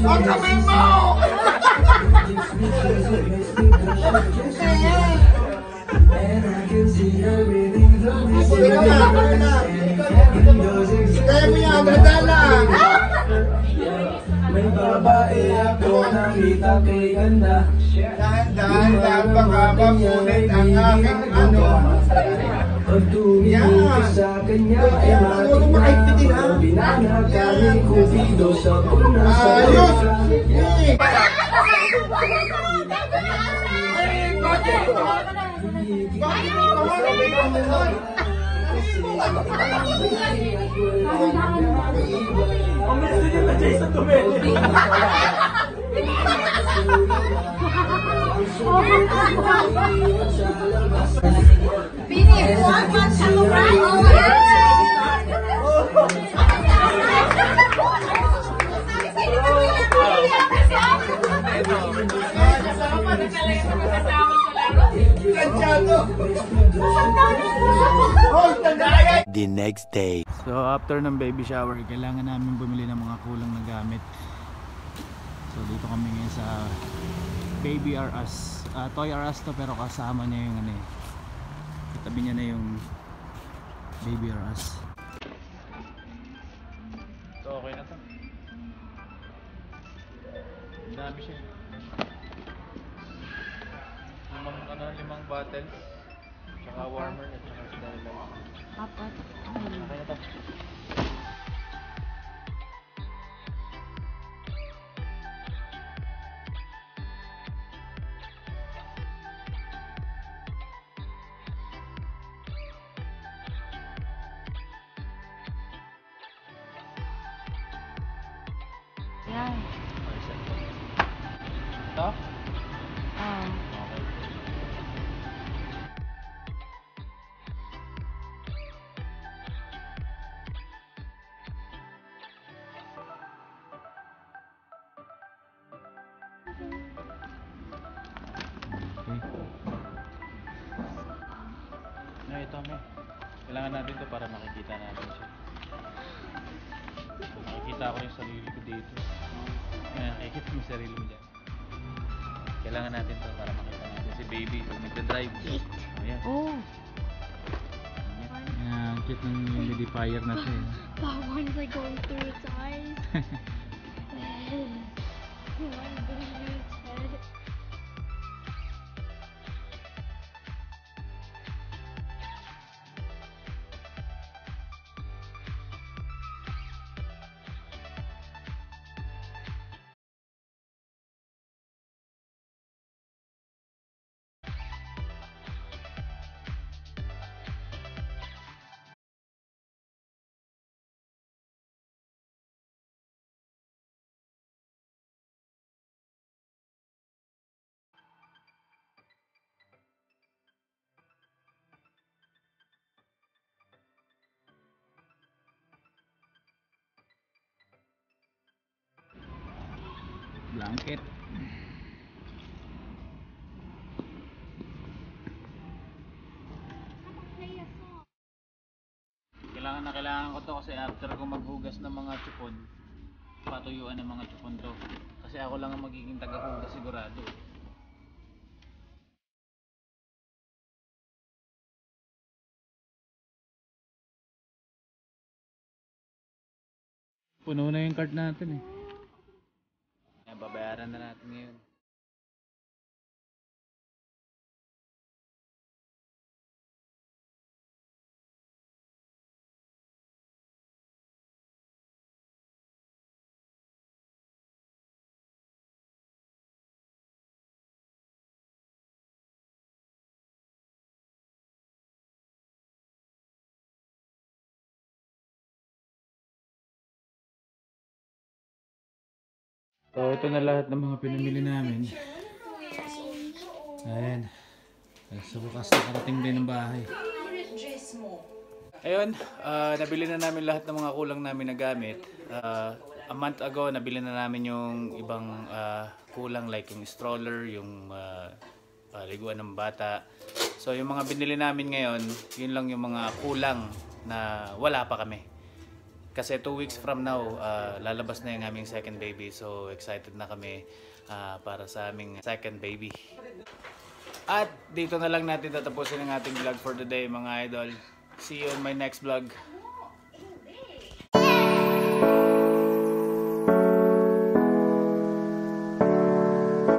Ang kamay mo! Kaya mo yan, dadala! May babae ako nakita kay ganda. Dahan-dahan baka mapunit ang aking ano. Pag tumingin ka sa kanya ay matignan ang binana kami kupido sa una sa Ayos! Bini, one month sa The next day. So after ng baby shower, kailangan namin bumili ng mga kulang na gamit. So dito kami ngayon sa Baby R Us. Toy R Us to, pero kasama niya yung ano eh. Katabi niya na yung Baby R Us. So okay na to. Ang dami siya. Limang bottles. Tsaka warmer at tsaka sterilizer. Apat. Okay na to. Yan. Ito? Um, Okay. No, ito may. Kailangan natin to para makikita natin siya. Makikita ko yung sarili ko dito. Nakikita mo yung sarili mo dyan. Kailangan natin to para makita natin si baby pag nagda-drive. Ayan. oh, Ayan, cute ng humidifier na siya. that one's like going through its eyes. One going through its head. Blanket. Kailangan ko to kasi after ko maghugas ng mga tsupon, patuyuan ng mga tsupon to. Kasi ako lang ang magiging tagahugas sigurado. Puno na yung cart natin eh. Yan, babayaran na natin ngayon. So ito na lahat ng mga pinamili namin. Ayan. Sa bukas nakarating din ng bahay. Ayun, nabili na namin lahat ng mga kulang namin na gamit. A month ago, nabili na namin yung ibang kulang like yung stroller, yung paliguan ng bata. So yung mga binili namin ngayon, yun lang yung mga kulang na wala pa kami. Kasi 2 weeks from now, lalabas na yung aming second baby. So excited na kami para sa aming second baby. At dito na lang natin tatapusin ang ating vlog for today mga idol. See you in my next vlog.